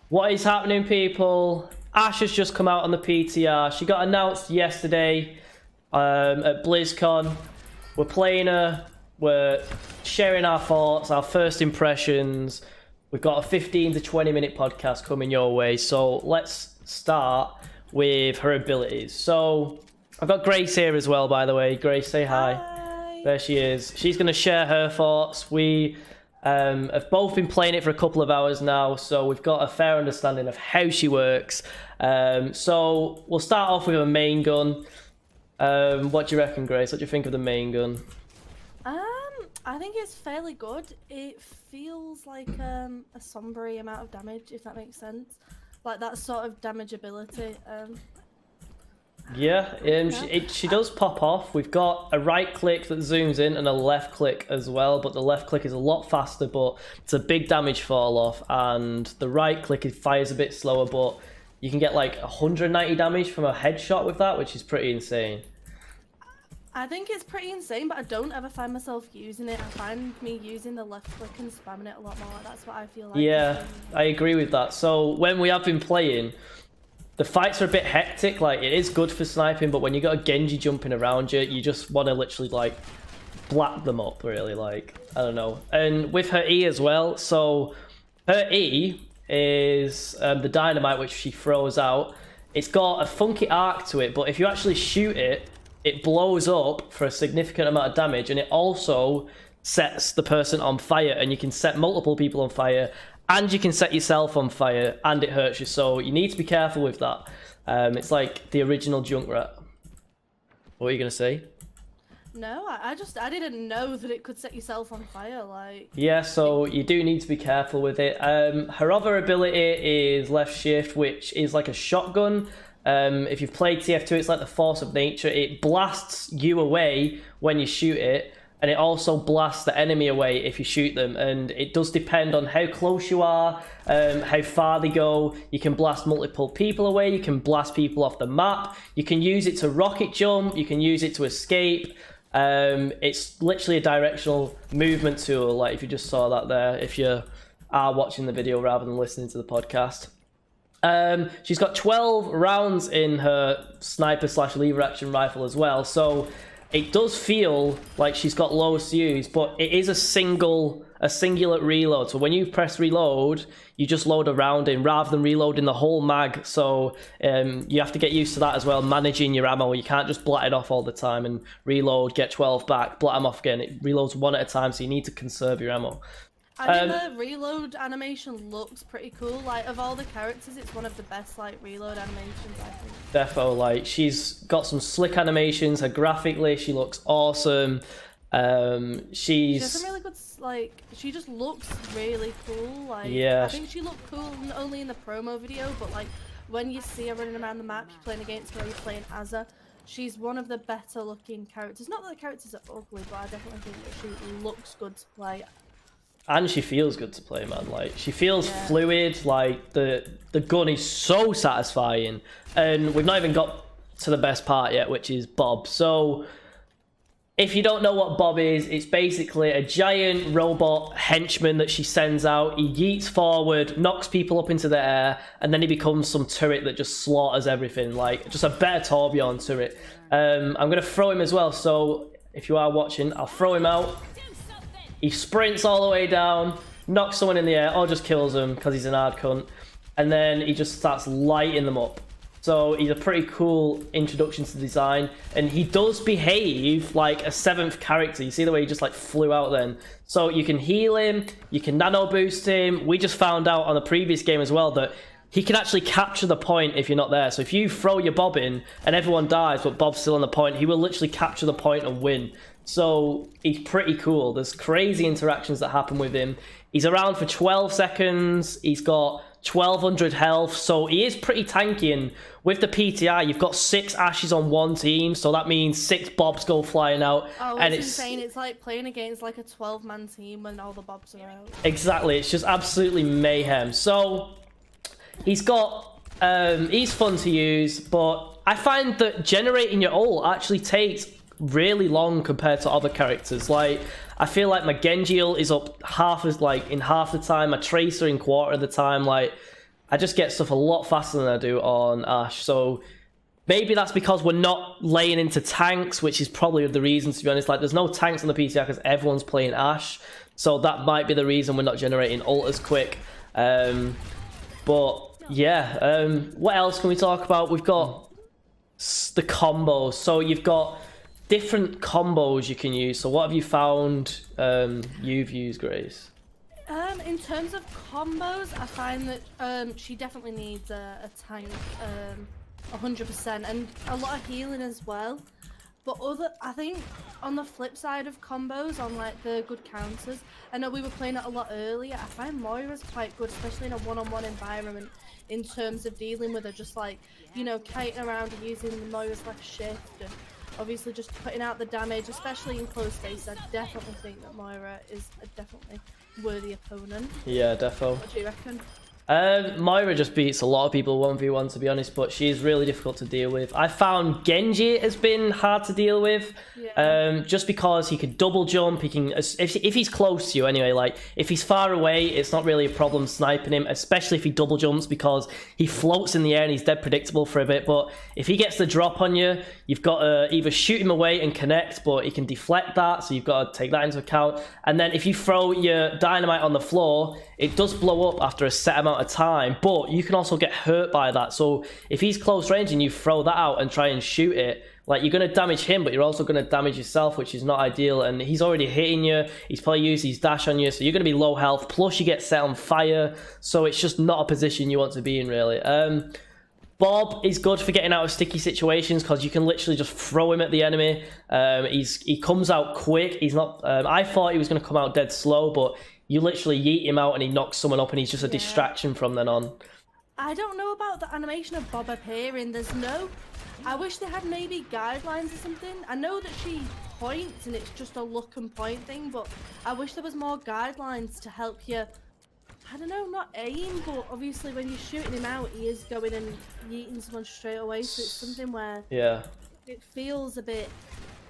What is happening, people? Ashe has just come out on the PTR. She got announced yesterday at BlizzCon. We're playing her. We're sharing our thoughts, our first impressions. We've got a 15 to 20 minute podcast coming your way. So let's start with her abilities. So I've got Grace here as well, by the way. Grace, say hi. Hi. There she is. She's going to share her thoughts. We have both been playing it for a couple of hours now, so we've got a fair understanding of how she works. So we'll start off with a main gun. What do you reckon, Grace? What do you think of the main gun? I think it's fairly good. It feels like a sombry amount of damage, if that makes sense. Like that sort of damage ability. Yeah, she does pop off. We've got a right click that zooms in and a left click as well, but the left click is a lot faster, but it's a big damage fall off, and the right click fires a bit slower, but you can get like 190 damage from a headshot with that, which is pretty insane. I think it's pretty insane, but I don't ever find myself using it. I find me using the left click and spamming it a lot more. That's what I feel like. Yeah, I agree with that. So when we have been playing, the fights are a bit hectic. Like, it is good for sniping, but when you got a Genji jumping around you, you just want to literally like blat them up, really. Like, I don't know. And with her E as well, so her E is the dynamite, which she throws out. It's got a funky arc to it, but if you actually shoot it, it blows up for a significant amount of damage, and it also sets the person on fire, and you can set multiple people on fire, and you can set yourself on fire, and it hurts you, so you need to be careful with that. It's like the original Junkrat. What are you going to say? No, I didn't know that it could set yourself on fire, like... Yeah, so you do need to be careful with it. Her other ability is left shift, which is like a shotgun. If you've played TF2, it's like the force of nature. It blasts you away when you shoot it, and it also blasts the enemy away if you shoot them. And it does depend on how close you are, how far they go. You can blast multiple people away. You can blast people off the map. You can use it to rocket jump. You can use it to escape. It's literally a directional movement tool, like if you just saw that there, if you are watching the video rather than listening to the podcast. She's got 12 rounds in her sniper / lever action rifle as well, so it does feel like she's got loads to use, but it is a singular reload. So when you press reload, you just load a round in rather than reloading the whole mag. So you have to get used to that as well, managing your ammo. You can't just blat it off all the time and reload, get 12 back, blat them off again. It reloads one at a time, so you need to conserve your ammo. I think the reload animation looks pretty cool. Like, of all the characters, it's one of the best, like, reload animations, I think. Defo, like, she's got some slick animations. Her graphically, she looks awesome. She has some really good, like, she just looks really cool. Like, yeah. I think she looked cool not only in the promo video, but, like, when you see her running around the map, you're playing against her, you're playing as her. She's one of the better looking characters. Not that the characters are ugly, but I definitely think that she looks good to play. And she feels good to play, man. Like, she feels fluid. Like, the gun is so satisfying. And we've not even got to the best part yet, which is Bob. So, if you don't know what Bob is, it's basically a giant robot henchman that she sends out. He yeets forward, knocks people up into the air, and then he becomes some turret that just slaughters everything. Like, just a better Torbjorn turret. I'm going to throw him as well. So, if you are watching, I'll throw him out. He sprints all the way down, knocks someone in the air, or just kills them because he's an hard cunt. And then he just starts lighting them up. So he's a pretty cool introduction to the design. And he does behave like a 7th character. You see the way he just like flew out then. So you can heal him, you can nano boost him. We just found out on the previous game as well that he can actually capture the point if you're not there. So if you throw your Bob in and everyone dies but Bob's still on the point, he will literally capture the point and win. So he's pretty cool. There's crazy interactions that happen with him. He's around for 12 seconds. He's got 1200 health, so he is pretty tanky. And with the PTI, you've got 6 Ashes on one team, so that means 6 Bobs go flying out. Oh, and it's insane. It's like playing against like a 12-man team when all the Bobs are out. Exactly. It's just absolutely mayhem. So he's got he's fun to use, but I find that generating your ult actually takes really long compared to other characters. Like, I feel like my Genji ult is up half as, like, in half the time, my Tracer in quarter of the time. Like, I just get stuff a lot faster than I do on Ashe. So maybe that's because we're not laying into tanks, which is probably the reason, to be honest. Like, there's no tanks on the PTR because everyone's playing Ashe. So that might be the reason we're not generating ult as quick. But yeah, what else can we talk about? We've got the combos. So you've got different combos you can use. So what have you found you've used, Grace? In terms of combos, I find that she definitely needs a tank, 100%, and a lot of healing as well. But I think on the flip side of combos, on like the good counters, I know we were playing it a lot earlier. I find Moira's quite good, especially in a one-on-one environment, in terms of dealing with her, just like, you know, kiting around and using Moira's left shift, and obviously just putting out the damage, especially in close space. I definitely think that Moira is a definitely worthy opponent. Yeah, defo. What do you reckon? Moira just beats a lot of people 1v1, to be honest, but she's really difficult to deal with. I found Genji has been hard to deal with, just because he can double jump. He can, if he's close to you anyway, like if he's far away, it's not really a problem sniping him, especially if he double jumps, because he floats in the air and he's dead predictable for a bit. But if he gets the drop on you, you've got to either shoot him away and connect, but he can deflect that, so you've got to take that into account. And then if you throw your dynamite on the floor, it does blow up after a set amount of time, but you can also get hurt by that. So if he's close range and you throw that out and try and shoot it, like, you're going to damage him, but you're also going to damage yourself, which is not ideal. And he's already hitting you, he's probably used his dash on you, so you're going to be low health, plus you get set on fire, so it's just not a position you want to be in, really. Bob is good for getting out of sticky situations because you can literally just throw him at the enemy. He comes out quick. He's not. I thought he was going to come out dead slow, but you literally yeet him out and he knocks someone up, and he's just a distraction from then on. I don't know about the animation of Bob appearing. There's no... I wish they had maybe guidelines or something. I know that she points and it's just a look and point thing, but I wish there was more guidelines to help you, I don't know, not aim, but obviously when you're shooting him out, he is going and yeeting someone straight away, so it's something where it feels a bit,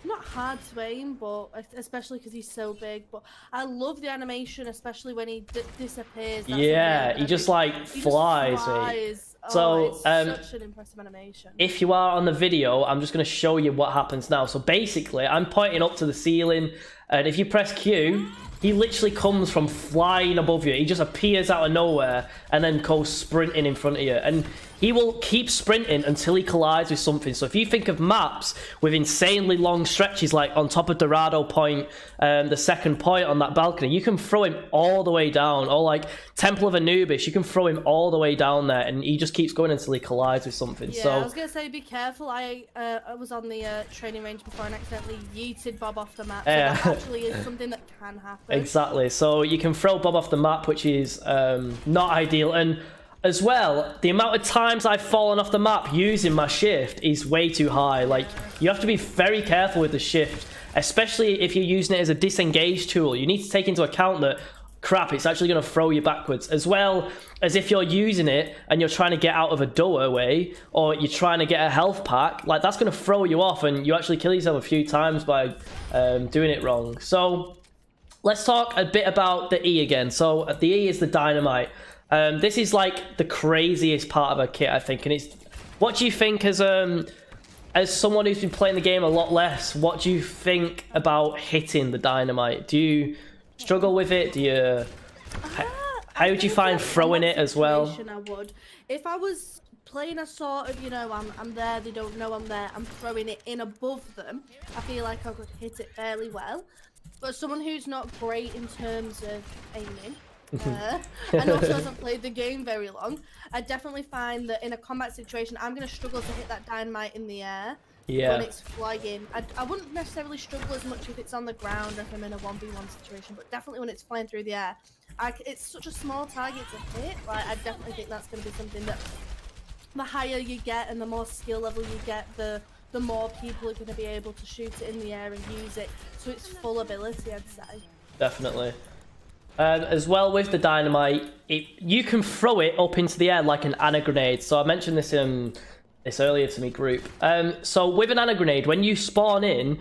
not hard to aim, but especially because he's so big. But I love the animation, especially when he disappears. He just like flies. So it's such an impressive animation. If you are on the video, I'm just going to show you what happens now. So basically, I'm pointing up to the ceiling, and if you press Q, he literally comes from flying above you. He just appears out of nowhere and then goes sprinting in front of you. And he will keep sprinting until he collides with something. So if you think of maps with insanely long stretches, like on top of Dorado Point, the second point on that balcony, you can throw him all the way down. Or like Temple of Anubis, you can throw him all the way down there, and he just keeps going until he collides with something. Yeah, so I was going to say, be careful. I was on the training range before and accidentally yeeted Bob off the map. So that actually is something that can happen. Exactly. So you can throw Bob off the map, which is not ideal. And as well, the amount of times I've fallen off the map using my shift is way too high. Like, you have to be very careful with the shift, especially if you're using it as a disengage tool. You need to take into account that, crap, it's actually going to throw you backwards, as well as if you're using it and you're trying to get out of a doorway, or you're trying to get a health pack. Like, that's going to throw you off, and you actually kill yourself a few times by doing it wrong. So let's talk a bit about the E again. So the E is the dynamite. This is like the craziest part of a kit, I think. And it's, what do you think as someone who's been playing the game a lot less, what do you think about hitting the dynamite? Do you struggle with it? Do you how would you find throwing it as well? I would. If I was playing a sort of, you know, I'm there, they don't know I'm there, I'm throwing it in above them, I feel like I could hit it fairly well. But someone who's not great in terms of aiming, and also hasn't played the game very long, I definitely find that in a combat situation, I'm going to struggle to hit that dynamite in the air when it's flying. I wouldn't necessarily struggle as much if it's on the ground or if I'm in a 1v1 situation, but definitely when it's flying through the air, it's such a small target to hit. Like, I definitely think that's going to be something that the higher you get and the more skill level you get, the more people are going to be able to shoot it in the air and use it to its full ability, I'd say. Definitely. As well with the dynamite, you can throw it up into the air like an Ana grenade. So I mentioned this earlier to me group. So with an Ana grenade, when you spawn in,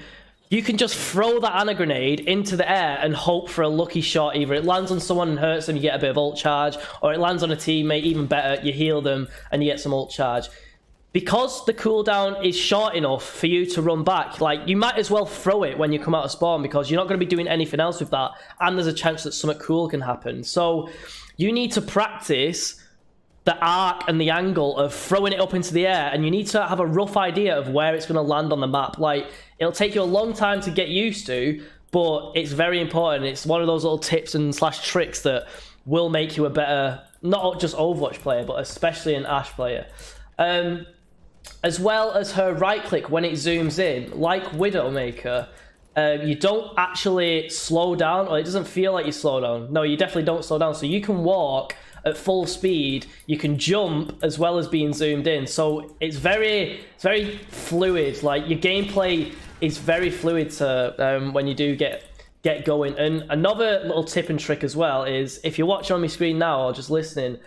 you can just throw that Ana grenade into the air and hope for a lucky shot. Either it lands on someone and hurts them, you get a bit of ult charge, or it lands on a teammate, even better, you heal them and you get some ult charge. Because the cooldown is short enough for you to run back, like, you might as well throw it when you come out of spawn, because you're not going to be doing anything else with that, and there's a chance that something cool can happen. So you need to practice the arc and the angle of throwing it up into the air, and you need to have a rough idea of where it's going to land on the map. Like, it'll take you a long time to get used to, but it's very important. It's one of those little tips and slash tricks that will make you a better, not just Overwatch player, but especially an Ashe player. As well as her right click when it zooms in, like Widowmaker, you don't actually slow down, or it doesn't feel like you slow down. No, you definitely don't slow down. So you can walk at full speed, you can jump as well as being zoomed in. So it's very fluid. Like, your gameplay is very fluid to when you do get going. And another little tip and trick as well is, if you're watching on my screen now or just listening,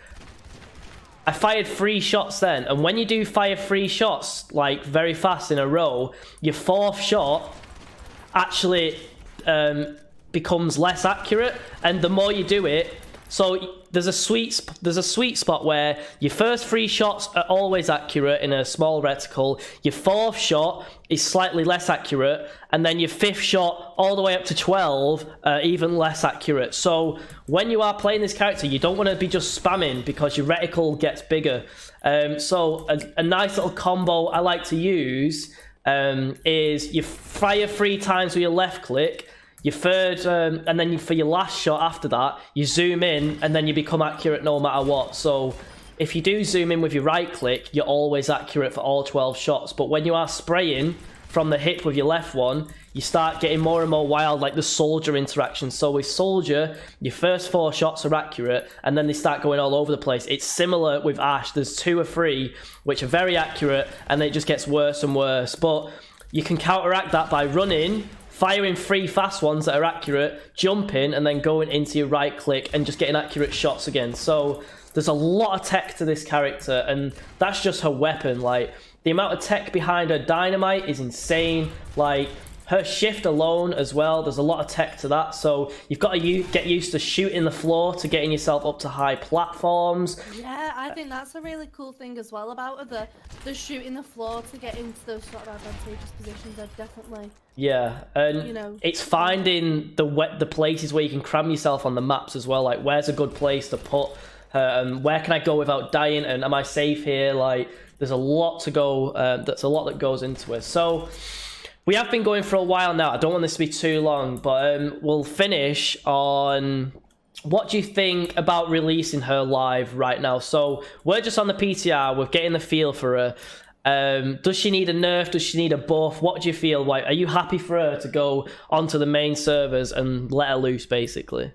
I fired 3 shots then, and when you do fire 3 shots like very fast in a row, your 4th shot actually becomes less accurate, and the more you do it, so there's a sweet spot where your first 3 shots are always accurate in a small reticle, your 4th shot is slightly less accurate, and then your 5th shot all the way up to 12 even less accurate. So when you are playing this character, you don't want to be just spamming, because your reticle gets bigger. So a nice little combo I like to use is you fire 3 times with your left click, your third, and then for your last shot after that, you zoom in, and then you become accurate no matter what. So if you do zoom in with your right click, you're always accurate for all 12 shots. But when you are spraying from the hip with your left one, you start getting more and more wild, like the soldier interaction. So with soldier, your first 4 shots are accurate, and then they start going all over the place. It's similar with Ashe. There's 2 or 3 which are very accurate, and then it just gets worse and worse. But you can counteract that by running, firing 3 fast ones that are accurate, jumping, and then going into your right click and just getting accurate shots again. So there's a lot of tech to this character, and that's just her weapon. Like, the amount of tech behind her dynamite is insane. Like, her shift alone as well, there's a lot of tech to that. So you've got to get used to shooting the floor to getting yourself up to high platforms. Yeah, I think that's a really cool thing as well about her, the shooting the floor to get into those sort of advantageous positions. I've definitely... Yeah, and you know, it's finding the places where you can cram yourself on the maps as well. Like, where's a good place to put her, and where can I go without dying, and am I safe here? Like, there's a lot to go. That's a lot that goes into it. So we have been going for a while now. I don't want this to be too long, but we'll finish on what do you think about releasing her live right now. So we're just on the PTR. We're getting the feel for her. Does she need a nerf? Does she need a buff? What do you feel like? Are you happy for her to go onto the main servers and let her loose, basically?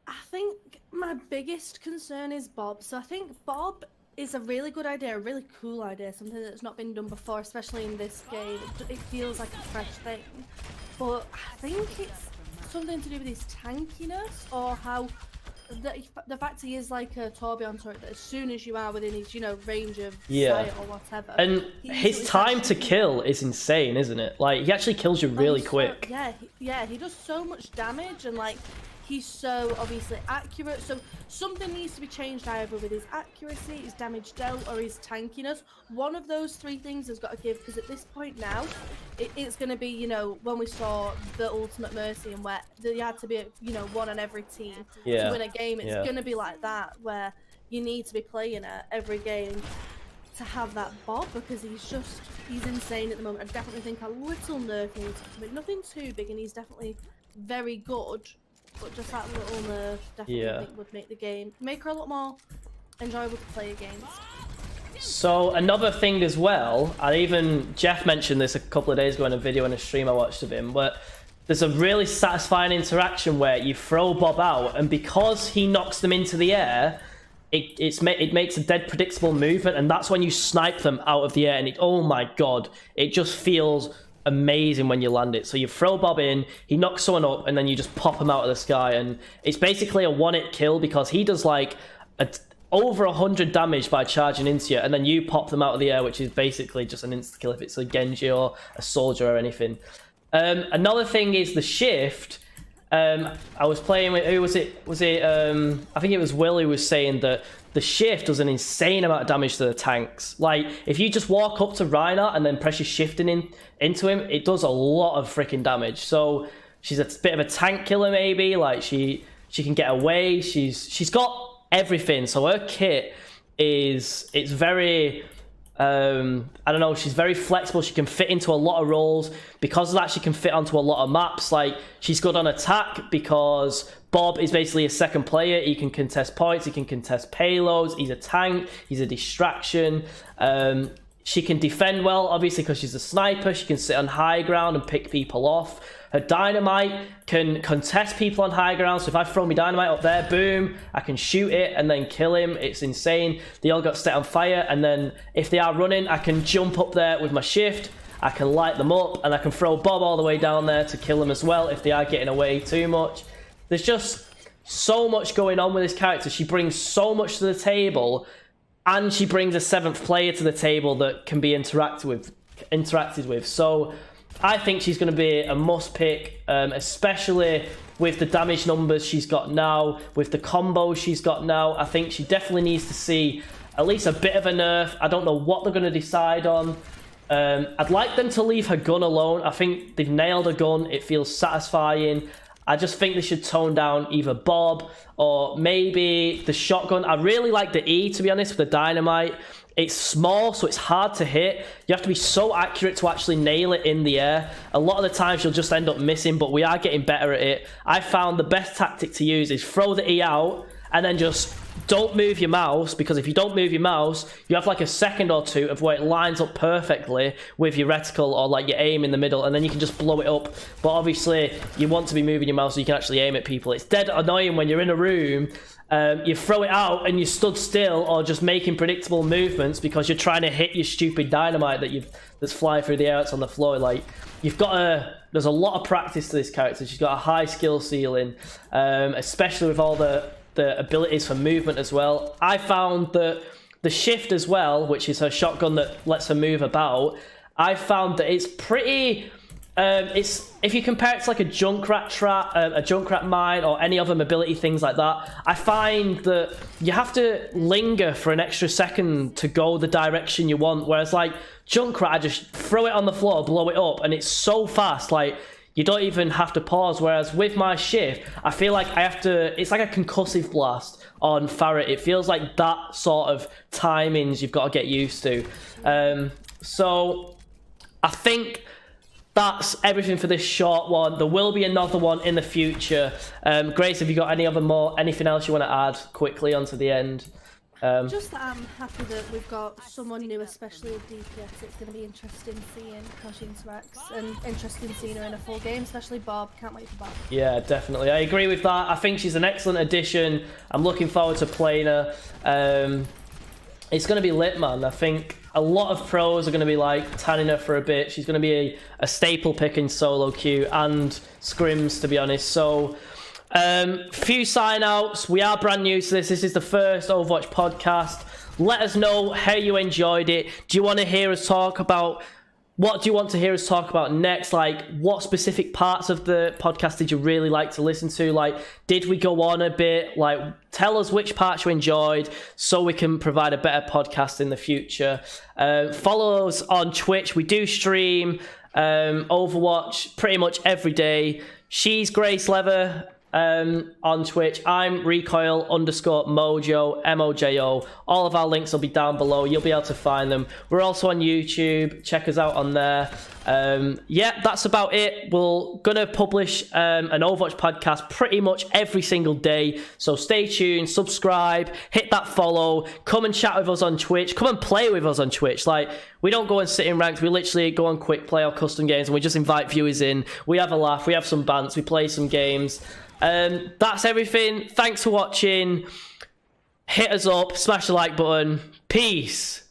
I think my biggest concern is Bob. So I think Bob is a really good idea, a really cool idea, something that's not been done before, especially in this game. It feels like a fresh thing. But I think it's something to do with his tankiness, or how the fact he is like a Torbjorn turret, that as soon as you are within his, range of sight or whatever. And his time to kill is insane, isn't it? Like, he actually kills you really quick. Yeah, he does so much damage, and like, he's so obviously accurate. So something needs to be changed either with his accuracy, his damage dealt, or his tankiness. One of those 3 things has got to give, because at this point now, it's going to be, when we saw the Ultimate Mercy, and where there had to be, one on every team to win a game. It's going to be like that, where you need to be playing it every game to have that Bob, because he's insane at the moment. I definitely think a little nerf needs to come in. Nothing too big, and he's definitely very good. But just that little nerf definitely think would make her a lot more enjoyable to play against. So another thing as well, Jeff mentioned this a couple of days ago in a video and a stream I watched of him, but there's a really satisfying interaction where you throw Bob out, and because he knocks them into the air, it makes a dead predictable movement, and that's when you snipe them out of the air, and oh my god, it just feels amazing when you land it. So you throw Bob in, he knocks someone up, and then you just pop him out of the sky, and it's basically a one-hit kill, because he does like over 100 damage by charging into you, and then you pop them out of the air, which is basically just an insta kill if it's a Genji or a soldier or anything. Another thing is the shift. I was playing with, who was it? I think it was Will who was saying that the shift does an insane amount of damage to the tanks. Like, if you just walk up to Reinhardt and then press your shifting into him, it does a lot of freaking damage. So she's a bit of a tank killer, maybe. Like, she can get away. She's got everything. So her kit it's very... I don't know, she's very flexible. She can fit into a lot of roles. Because of that, she can fit onto a lot of maps. Like, she's good on attack because Bob is basically a second player. He can contest points, he can contest payloads, he's a tank, he's a distraction. She can defend well, obviously, because she's a sniper. She can sit on high ground and pick people off. Her dynamite can contest people on high ground. So if I throw my dynamite up there, boom, I can shoot it and then kill him. It's insane. They all got set on fire. And then if they are running, I can jump up there with my shift. I can light them up and I can throw Bob all the way down there to kill them as well if they are getting away too much. There's just so much going on with this character. She brings so much to the table. And she brings a 7th player to the table that can be interacted with. So I think she's going to be a must pick, especially with the damage numbers she's got now, with the combos she's got now. I think she definitely needs to see at least a bit of a nerf. I don't know what they're going to decide on. I'd like them to leave her gun alone. I think they've nailed her gun. It feels satisfying. I just think they should tone down either Bob or maybe the shotgun. I really like the E, to be honest, with the dynamite. It's small, so it's hard to hit. You have to be so accurate to actually nail it in the air. A lot of the times you'll just end up missing, but we are getting better at it. I found the best tactic to use is throw the E out and then just don't move your mouse, because if you don't move your mouse, you have like a second or two of where it lines up perfectly with your reticle or like your aim in the middle, and then you can just blow it up. But obviously you want to be moving your mouse so you can actually aim at people. It's dead annoying when you're in a room, you throw it out and you stood still or just making predictable movements because you're trying to hit your stupid dynamite that's flying through the air. It's on the floor. Like, you've got there's a lot of practice to this character. She's got a high skill ceiling, especially with all the abilities for movement as well. I found that the shift as well, which is her shotgun that lets her move about, I found that it's pretty... it's, if you compare it to like a Junkrat trap, a Junkrat mine, or any other mobility things like that, I find that you have to linger for an extra second to go the direction you want. Whereas like Junkrat, I just throw it on the floor, blow it up, and it's so fast. Like, you don't even have to pause. Whereas with my shift, I feel like I have to... It's like a concussive blast on Farret. It feels like that sort of timings you've got to get used to. So I think that's everything for this short one. There will be another one in the future. Grace, have you got anything else you want to add quickly onto the end? Just that I'm happy that we've got someone new, especially with DPS. It's going to be interesting seeing how she interacts, and interesting seeing her in a full game, especially Bob. Can't wait for Bob. Yeah, definitely. I agree with that. I think she's an excellent addition. I'm looking forward to playing her. It's going to be lit, man. I think a lot of pros are going to be like tanning her for a bit. She's going to be a staple pick in solo queue and scrims, to be honest. So... few sign outs. We are brand new to this. This is the first Overwatch podcast. Let us know how you enjoyed it. Do you want to hear us talk about... What do you want to hear us talk about next? Like, what specific parts of the podcast did you really like to listen to? Like, did we go on a bit? Like, tell us which parts you enjoyed so we can provide a better podcast in the future. Follow us on Twitch. We do stream Overwatch pretty much every day. She's Grace Leather on Twitch. I'm Recoil_Mojo, MOJO. All of our links will be down below. You'll be able to find them. We're also on YouTube. Check us out on there. Yeah, that's about it. We're gonna publish an Overwatch podcast pretty much every single day, so stay tuned, subscribe, hit that follow, come and chat with us on Twitch, come and play with us on Twitch. Like, we don't go and sit in ranks, we literally go on quick play or custom games, and we just invite viewers in. We have a laugh, we have some bants, we play some games. That's everything. Thanks for watching. Hit us up, smash the like button. Peace.